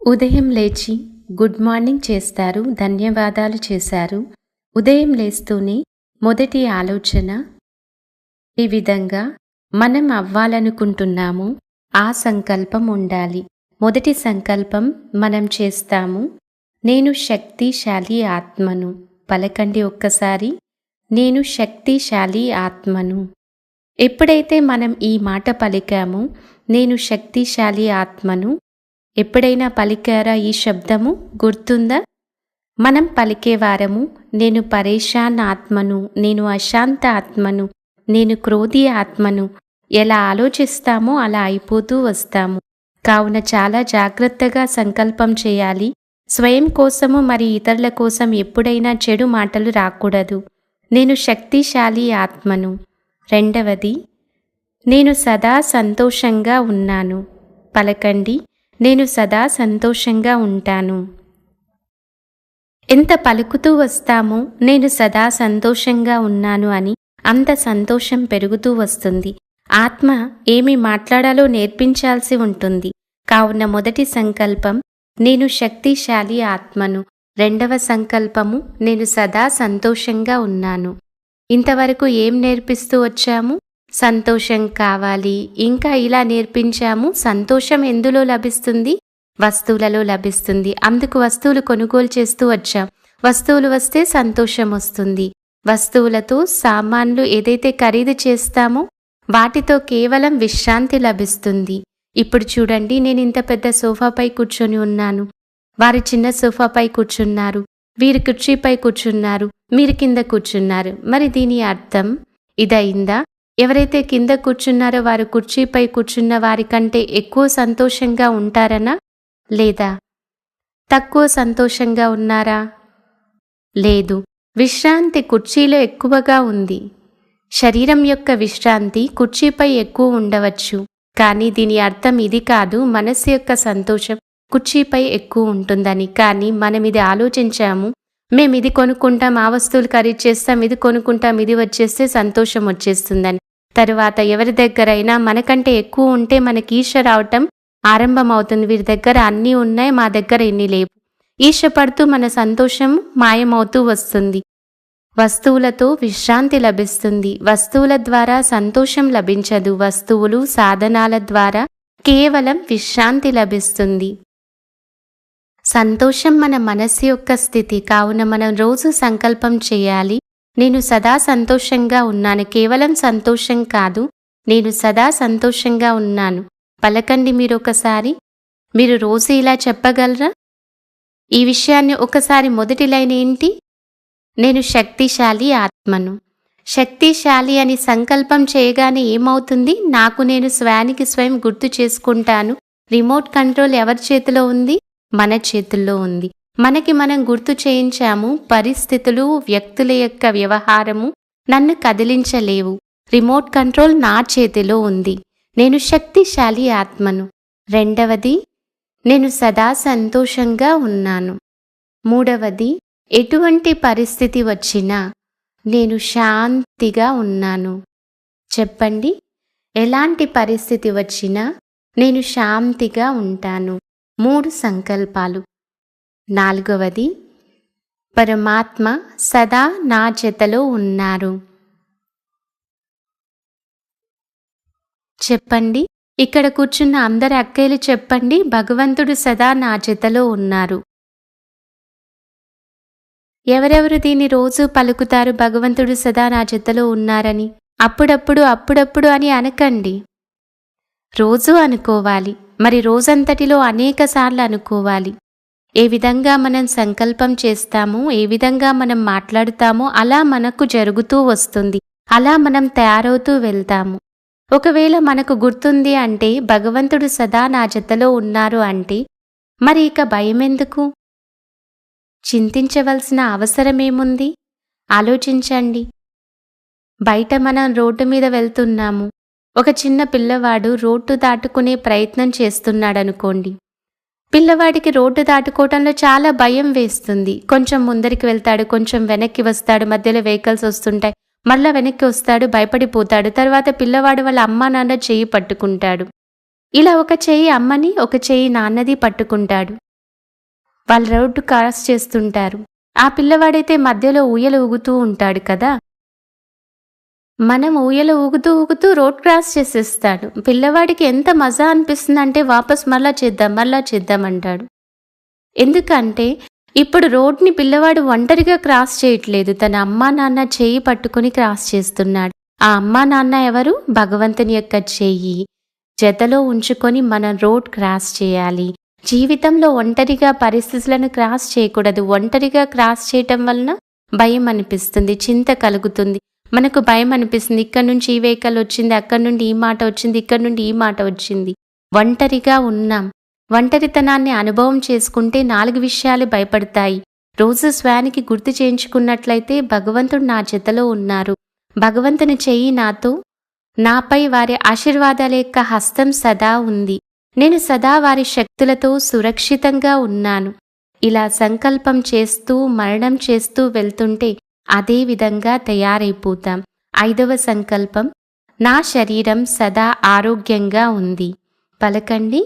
ఉదయం లేచి good morning చేస్తారు, ధన్యవాదాలు చేశారు. ఉదయం లేస్తూనే మొదటి ఆలోచన ఈ విధంగా మనం అవ్వాలనుకుంటున్నాము ఆ సంకల్పం ఉండాలి. మొదటి సంకల్పం మనం చేస్తాము, నేను శక్తిశాలి ఆత్మను. పలకండి ఒక్కసారి, నేను శక్తిశాలి ఆత్మను. ఎప్పుడైతే మనం ఈ మాట పలికామో, నేను శక్తిశాలి ఆత్మను, ఎప్పుడైనా పలికారా ఈ శబ్దము? గుర్తుందా? మనం పలికేవారము, నేను పరేషాన్ ఆత్మను, నేను అశాంత ఆత్మను, నేను క్రోధి ఆత్మను. ఎలా ఆలోచిస్తామో అలా అయిపోతూ వస్తాము. కావున చాలా జాగ్రత్తగా సంకల్పం చేయాలి. స్వయం కోసము మరి ఇతరుల కోసం ఎప్పుడైనా చెడు మాటలు రాకూడదు. నేను శక్తిశాలి ఆత్మను. రెండవది, నేను సదా సంతోషంగా ఉన్నాను. పలకండి, నేను సదా సంతోషంగా ఉంటాను. ఎంత పలుకుతూ వస్తామో నేను సదా సంతోషంగా ఉన్నాను అని, అంత సంతోషం పెరుగుతూ వస్తుంది. ఆత్మ ఏమి మాట్లాడాలో నేర్పించాల్సి ఉంటుంది. కావున మొదటి సంకల్పం, నేను శక్తిశాలి ఆత్మను. రెండవ సంకల్పము, నేను సదా సంతోషంగా ఉన్నాను. ఇంతవరకు ఏం నేర్పిస్తూ వచ్చాము? సంతోషం కావాలి, ఇంకా ఇలా నేర్పించాము. సంతోషం ఎందులో లభిస్తుంది? వస్తువులలో లభిస్తుంది. అందుకు వస్తువులు కొనుగోలు చేస్తూ వచ్చాం. వస్తువులు వస్తే సంతోషం వస్తుంది. వస్తువులతో సామాన్లు ఏదైతే ఖరీదు చేస్తామో వాటితో కేవలం విశ్రాంతి లభిస్తుంది. ఇప్పుడు చూడండి, నేను ఇంత పెద్ద సోఫాపై కూర్చొని ఉన్నాను, వారు చిన్న సోఫాపై కూర్చున్నారు, వీరు కుర్చీపై కూర్చున్నారు, మీరు కింద కూర్చున్నారు. మరి దీని అర్థం ఇదయిందా? ఎవరైతే కింద కూర్చున్నారో వారు కుర్చీపై కూర్చున్న వారికంటే ఎక్కువ సంతోషంగా ఉంటారనా? లేదా తక్కువ సంతోషంగా ఉన్నారా? లేదు. విశ్రాంతి కుర్చీలో ఎక్కువగా ఉంది. శరీరం యొక్క విశ్రాంతి కుర్చీపై ఎక్కువ ఉండవచ్చు, కానీ దీని అర్థం ఇది కాదు మనస్సు యొక్క సంతోషం కుర్చీపై ఎక్కువ ఉంటుందని. కానీ మనం ఇది ఆలోచించాము, మేము ఇది కొనుక్కుంటాం, ఆ వస్తువులు ఖరీదు చేస్తాం, ఇది కొనుక్కుంటాం, ఇది వచ్చేస్తే సంతోషం వచ్చేస్తుందని. తరువాత ఎవరి దగ్గరైనా మనకంటే ఎక్కువ ఉంటే మనకి ఈర్ష రావటం ఆరంభమవుతుంది. వీరి దగ్గర అన్నీ ఉన్నాయి, మా దగ్గర ఎన్ని లేవు. ఈర్ష పడుతూ మన సంతోషం మాయమవుతూ వస్తుంది. వస్తువులతో విశ్రాంతి లభిస్తుంది. వస్తువుల ద్వారా సంతోషం లభించదు. వస్తువులు, సాధనాల ద్వారా కేవలం విశ్రాంతి లభిస్తుంది. సంతోషం మన మనస్సు యొక్క స్థితి. కావున మనం రోజు సంకల్పం చేయాలి, నేను సదా సంతోషంగా ఉన్నాను. కేవలం సంతోషం కాదు, నేను సదా సంతోషంగా ఉన్నాను. పలకండి మీరు ఒకసారి. మీరు రోజు ఇలా చెప్పగలరా? ఈ విషయాన్ని ఒకసారి మొదటి లైన్ ఏంటి? నేను శక్తిశాలి ఆత్మను. శక్తిశాలి అని సంకల్పం చేయగానే ఏమవుతుంది? నాకు నేను స్వయానికి స్వయం గుర్తు చేసుకుంటాను. రిమోట్ కంట్రోల్ ఎవరి చేతిలో ఉంది? మన చేతుల్లో ఉంది. మనకి మనం గుర్తు చేయించాము, పరిస్థితులు, వ్యక్తుల యొక్క వ్యవహారము నన్ను కదిలించలేవు. రిమోట్ కంట్రోల్ నా చేతిలో ఉంది. నేను శక్తిశాలి ఆత్మను. రెండవది, నేను సదా సంతోషంగా ఉన్నాను. మూడవది, ఎటువంటి పరిస్థితి వచ్చినా నేను శాంతిగా ఉన్నాను. చెప్పండి, ఎలాంటి పరిస్థితి వచ్చినా నేను శాంతిగా ఉంటాను. 3 సంకల్పాలు. నాలుగవది, పరమాత్మ సదా నా జతలో ఉన్నారు. చెప్పండి, ఇక్కడ కూర్చున్న అందరి అక్కయ్యలు చెప్పండి, భగవంతుడు సదా నా జతలో ఉన్నారు. ఎవరెవరు దీన్ని రోజు పలుకుతారు, భగవంతుడు సదా నా జతలో ఉన్నారని? అప్పుడప్పుడు అని అనకండి, రోజూ అనుకోవాలి. మరి రోజంతటిలో అనేక సార్లు అనుకోవాలి. ఏ విధంగా మనం సంకల్పం చేస్తామో, ఏ విధంగా మనం మాట్లాడుతామో అలా మనకు జరుగుతూ వస్తుంది. అలా మనం తయారవుతూ వెళ్తాము. ఒకవేళ మనకు గుర్తుంది అంటే, భగవంతుడు సదా నా జతలో ఉన్నారు అంటే, మరి ఇక భయమెందుకు? చింతించవలసిన అవసరమేముంది? ఆలోచించండి. బయట మనం రోడ్డు మీద వెళ్తున్నాము. ఒక చిన్న పిల్లవాడు రోడ్డు దాటుకునే ప్రయత్నం చేస్తున్నాడనుకోండి. పిల్లవాడికి రోడ్డు దాటుకోవటంలో చాలా భయం వేస్తుంది. కొంచెం ముందరికి వెళ్తాడు, కొంచెం వెనక్కి వస్తాడు, మధ్యలో వెహికల్స్ వస్తుంటాయి, మళ్ళా వెనక్కి వస్తాడు, భయపడిపోతాడు. తర్వాత పిల్లవాడు వాళ్ళ అమ్మా నాన్న చెయ్యి పట్టుకుంటాడు. ఇలా ఒక చెయ్యి అమ్మని, ఒక చెయ్యి నాన్నది పట్టుకుంటాడు. వాళ్ళు రోడ్డు క్రాస్ చేస్తుంటారు. ఆ పిల్లవాడైతే మధ్యలో ఊయల ఊగుతూ ఉంటాడు కదా! మనం ఊయల ఊగుతూ ఊగుతూ రోడ్ క్రాస్ చేసేస్తాడు. పిల్లవాడికి ఎంత మజా అనిపిస్తుందంటే వాపస్ మళ్ళా చేద్దాం అంటాడు. ఎందుకంటే ఇప్పుడు రోడ్ని పిల్లవాడు ఒంటరిగా క్రాస్ చేయట్లేదు. తన అమ్మా నాన్న చెయ్యి పట్టుకుని క్రాస్ చేస్తున్నాడు. ఆ అమ్మా నాన్న ఎవరు? భగవంతుని యొక్క చెయ్యి జతలో ఉంచుకొని మనం రోడ్ క్రాస్ చేయాలి. జీవితంలో ఒంటరిగా పరిస్థితులను క్రాస్ చేయకూడదు. ఒంటరిగా క్రాస్ చేయటం వలన భయం అనిపిస్తుంది, చింత కలుగుతుంది. మనకు భయం అనిపిస్తుంది, ఇక్కడ నుంచి ఈ వెహికల్ వచ్చింది, అక్కడి నుండి ఈ మాట వచ్చింది, ఇక్కడ నుండి ఈ మాట వచ్చింది. ఒంటరిగా ఉన్నాం. ఒంటరితనాన్ని అనుభవం చేసుకుంటే 4 విషయాలు భయపడతాయి. రోజు స్వానికి గుర్తు చేయించుకున్నట్లయితే భగవంతుడు నా జతలో ఉన్నారు, భగవంతుని చెయ్యి నాపై వారి ఆశీర్వాదాల యొక్క హస్తం సదా ఉంది, నేను సదా వారి శక్తులతో సురక్షితంగా ఉన్నాను. ఇలా సంకల్పం చేస్తూ మరణం చేస్తూ వెళ్తుంటే అదే విధంగా తయారైపోతాం. 5వ సంకల్పం, నా శరీరం సదా ఆరోగ్యంగా ఉంది. పలకండి.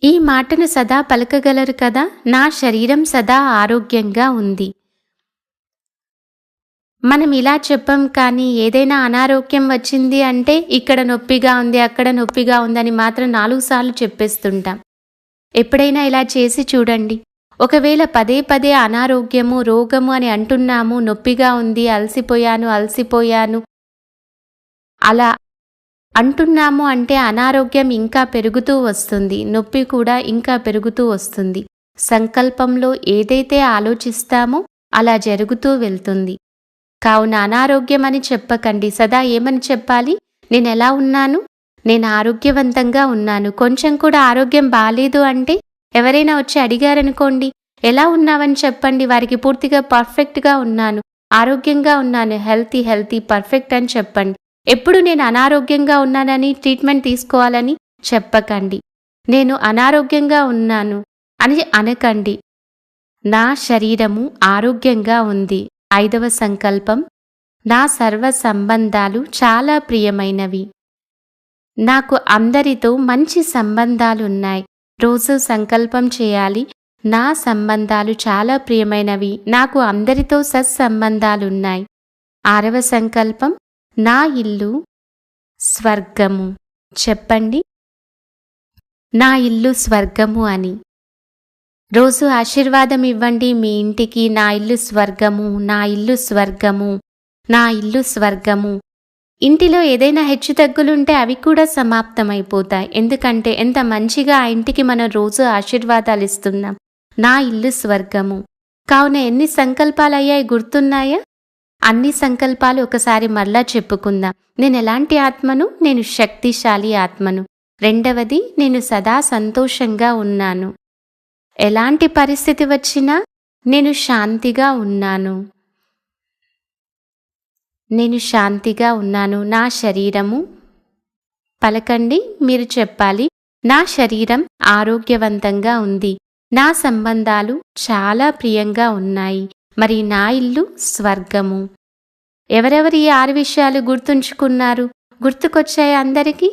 ఈ మాటను సదా పలకగలరు కదా. నా శరీరం సదా ఆరోగ్యంగా ఉంది. మనం ఇలా చెప్పం, కానీ ఏదైనా అనారోగ్యం వచ్చింది అంటే ఇక్కడ నొప్పిగా ఉంది, అక్కడ నొప్పిగా ఉందని మాత్రం 4 సార్లు చెప్పేస్తుంటాం. ఎప్పుడైనా ఇలా చేసి చూడండి. ఒకవేళ పదే పదే అనారోగ్యము, రోగము అని అంటున్నాము, నొప్పిగా ఉంది, అలసిపోయాను అలా అంటున్నాము అంటే అనారోగ్యం ఇంకా పెరుగుతూ వస్తుంది, నొప్పి కూడా ఇంకా పెరుగుతూ వస్తుంది. సంకల్పంలో ఏదైతే ఆలోచిస్తామో అలా జరుగుతూ వెళ్తుంది. కావున అనారోగ్యం అని చెప్పకండి. సదా ఏమని చెప్పాలి? నేను ఎలా ఉన్నాను? నేను ఆరోగ్యవంతంగా ఉన్నాను. కొంచెం కూడా ఆరోగ్యం బాలేదు అంటే ఎవరైనా వచ్చి అడిగారనుకోండి, ఎలా ఉన్నావని చెప్పండి. వారికి పూర్తిగా పర్ఫెక్ట్గా ఉన్నాను, ఆరోగ్యంగా ఉన్నాను, హెల్తీ పర్ఫెక్ట్ అని చెప్పండి. ఎప్పుడు నేను అనారోగ్యంగా ఉన్నానని ట్రీట్మెంట్ తీసుకోవాలని చెప్పకండి. నేను అనారోగ్యంగా ఉన్నాను అని అనకండి. నా శరీరము ఆరోగ్యంగా ఉంది. 5వ సంకల్పం, నా సర్వ సంబంధాలు చాలా ప్రియమైనవి. నాకు అందరితో మంచి సంబంధాలున్నాయి. రోజు సంకల్పం చేయాలి, నా సంబంధాలు చాలా ప్రియమైనవి, నాకు అందరితో సత్సంబంధాలున్నాయి. 6వ సంకల్పం, నా ఇల్లు స్వర్గము. చెప్పండి, నా ఇల్లు స్వర్గము అని. రోజు ఆశీర్వాదం ఇవ్వండి మీ ఇంటికి. నా ఇల్లు స్వర్గము, నా ఇల్లు స్వర్గము, నా ఇల్లు స్వర్గము. ఇంటిలో ఏదైనా హెచ్చుతగ్గులుంటే అవి కూడా సమాప్తమైపోతాయి. ఎందుకంటే ఎంత మంచిగా ఆ ఇంటికి మనం రోజు ఆశీర్వాదాలు ఇస్తున్నాం. నా ఇల్లు స్వర్గము. కావున ఎన్ని సంకల్పాలు అయ్యాయి గుర్తున్నాయా? అన్ని సంకల్పాలు ఒకసారి మరలా చెప్పుకుందాం. నేను ఎలాంటి ఆత్మను? నేను శక్తిశాలి ఆత్మను. 2వది, నేను సదా సంతోషంగా ఉన్నాను. ఎలాంటి పరిస్థితి వచ్చినా నేను శాంతిగా ఉన్నాను. నేను శాంతిగా ఉన్నాను. నా శరీరము, పలకండి, మీరు చెప్పాలి, నా శరీరం ఆరోగ్యవంతంగా ఉంది. నా సంబంధాలు చాలా ప్రియంగా ఉన్నాయి. మరి నా ఇల్లు స్వర్గము. ఎవరెవరు ఈ 6 విషయాలు గుర్తుంచుకున్నారు? గుర్తుకొచ్చాయా అందరికీ?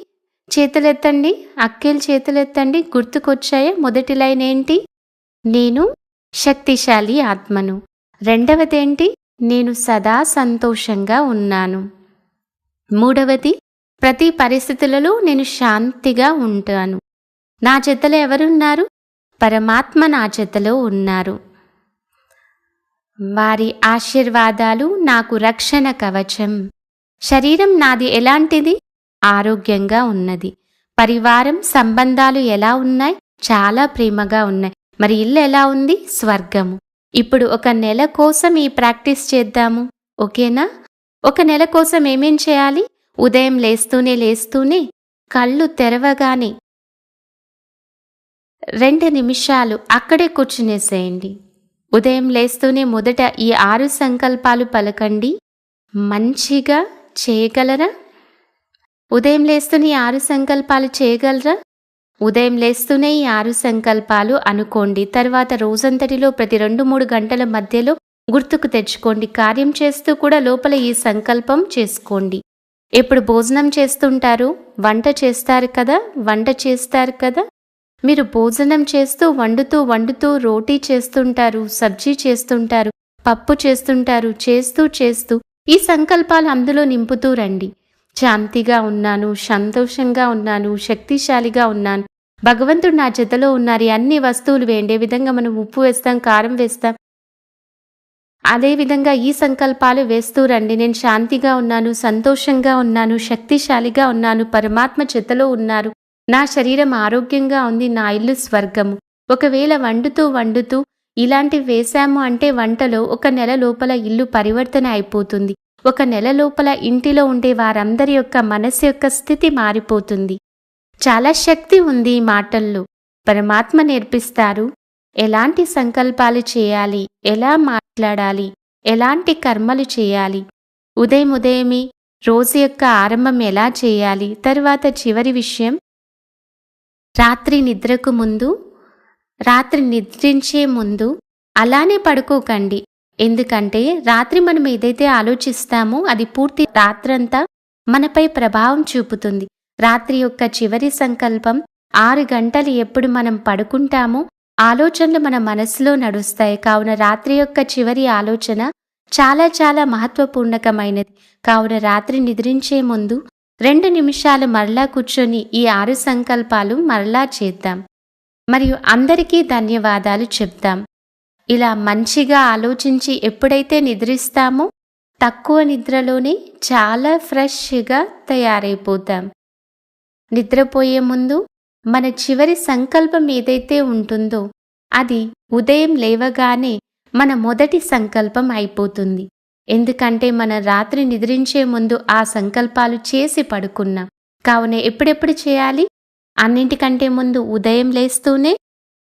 చేతులెత్తండి, అక్కేలు చేతులెత్తండి. గుర్తుకొచ్చాయా? మొదటి లైన్ ఏంటి? నేను శక్తిశాలి ఆత్మను. 2వదేంటి? నేను సదా సంతోషంగా ఉన్నాను. 3వది, ప్రతి పరిస్థితులలో నేను శాంతిగా ఉంటాను. నా జతలో ఎవరున్నారు? పరమాత్మ నా జతలో ఉన్నారు. వారి ఆశీర్వాదాలు నాకు రక్షణ కవచం. శరీరం నాది ఎలాంటిది? ఆరోగ్యంగా ఉన్నది. పరివారం, సంబంధాలు ఎలా ఉన్నాయి? చాలా ప్రేమగా ఉన్నాయి. మరి ఇల్లు ఎలా ఉంది? స్వర్గము. ఇప్పుడు 1 నెల కోసం ఈ ప్రాక్టీస్ చేద్దాము, ఓకేనా? 1 నెల కోసం ఏమేం చేయాలి? ఉదయం లేస్తూనే కళ్ళు తెరవగానే 2 నిమిషాలు అక్కడే కూర్చునేసేయండి. ఉదయం లేస్తూనే మొదట ఈ 6 సంకల్పాలు పలకండి. మంచిగా చేయగలరా? ఉదయం లేస్తూనే ఈ 6 సంకల్పాలు చేయగలరా? ఉదయం లేస్తూనే ఈ 6 సంకల్పాలు అనుకోండి. తర్వాత రోజంతటిలో ప్రతి 2-3 గంటల మధ్యలో గుర్తుకు తెచ్చుకోండి. కార్యం చేస్తూ కూడా లోపల ఈ సంకల్పం చేసుకోండి. ఎప్పుడు భోజనం చేస్తుంటారు? వంట చేస్తారు కదా! వంట చేస్తారు కదా! మీరు భోజనం చేస్తూ వండుతూ వండుతూ రోటీ చేస్తుంటారు, సబ్జీ చేస్తుంటారు, పప్పు చేస్తుంటారు. చేస్తూ చేస్తూ ఈ సంకల్పాలు అందులో నింపుతూ రండి. శాంతిగా ఉన్నాను, సంతోషంగా ఉన్నాను, శక్తిశాలిగా ఉన్నాను, భగవంతుడు నా జతలో ఉన్నారు. ఈ అన్ని వస్తువులు వేయండి. ఏ విధంగా మనం ఉప్పు వేస్తాం, కారం వేస్తాం, అదేవిధంగా ఈ సంకల్పాలు వేస్తూ రండి. నేను శాంతిగా ఉన్నాను, సంతోషంగా ఉన్నాను, శక్తిశాలిగా ఉన్నాను, పరమాత్మ చెత్తలో ఉన్నారు, నా శరీరం ఆరోగ్యంగా ఉంది, నా ఇల్లు స్వర్గము. ఒకవేళ వండుతూ వండుతూ ఇలాంటివి వేశాము అంటే వంటలో 1 నెల లోపల ఇల్లు పరివర్తన అయిపోతుంది. 1 నెల లోపల ఇంటిలో ఉండే వారందరి యొక్క మనసు యొక్క స్థితి మారిపోతుంది. చాలా శక్తి ఉంది ఈ మాటల్లో. పరమాత్మ నేర్పిస్తారు. ఎలాంటి సంకల్పాలు చేయాలి, ఎలా మాట్లాడాలి, ఎలాంటి కర్మలు చేయాలి, ఉదయమే రోజు యొక్క ఆరంభం ఎలా చేయాలి. తరువాత చివరి విషయం, రాత్రి నిద్రించే ముందు అలానే పడుకోకండి. ఎందుకంటే రాత్రి మనం ఏదైతే ఆలోచిస్తామో అది పూర్తి రాత్రంతా మనపై ప్రభావం చూపుతుంది. రాత్రి యొక్క చివరి సంకల్పం 6 గంటలు ఎప్పుడు మనం పడుకుంటామో ఆలోచనలు మన మనసులో నడుస్తాయి. కావున రాత్రి యొక్క చివరి ఆలోచన చాలా చాలా మహత్వపూర్ణకమైనది. కావున రాత్రి నిద్రించే ముందు 2 నిమిషాలు మరలా కూర్చొని ఈ 6 సంకల్పాలు మరలా చేద్దాం. మరియు అందరికీ ధన్యవాదాలు చెప్దాం. ఇలా మంచిగా ఆలోచించి ఎప్పుడైతే నిద్రిస్తామో తక్కువ నిద్రలోనే చాలా ఫ్రెష్గా తయారైపోతాం. నిద్రపోయే ముందు మన చివరి సంకల్పం ఏదైతే ఉంటుందో అది ఉదయం లేవగానే మన మొదటి సంకల్పం అయిపోతుంది. ఎందుకంటే మన రాత్రి నిద్రించే ముందు ఆ సంకల్పాలు చేసి పడుకున్నాం. కావున ఎప్పుడెప్పుడు చేయాలి? అన్నింటికంటే ముందు ఉదయం లేస్తూనే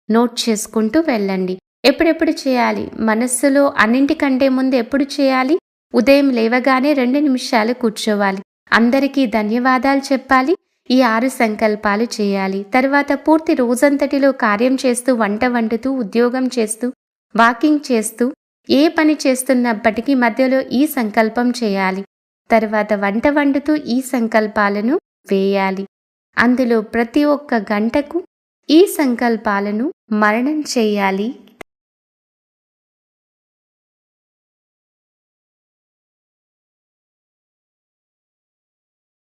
నోట్ చేసుకుంటూ వెళ్ళండి. ఎప్పుడెప్పుడు చేయాలి? మనస్సులో అన్నింటికంటే ముందు ఎప్పుడు చేయాలి? ఉదయం లేవగానే 2 నిమిషాలు కూర్చోవాలి. అందరికీ ధన్యవాదాలు చెప్పాలి. ఈ 6 సంకల్పాలు చేయాలి. తర్వాత పూర్తి రోజంతటిలో కార్యం చేస్తూ, వంట వండుతూ, ఉద్యోగం చేస్తూ, వాకింగ్ చేస్తూ, ఏ పని చేస్తున్నప్పటికీ మధ్యలో ఈ సంకల్పం చేయాలి. తర్వాత వంట వండుతూ ఈ సంకల్పాలను వేయాలి. అందులో ప్రతి ఒక్క గంటకు ఈ సంకల్పాలను మరణం చేయాలి,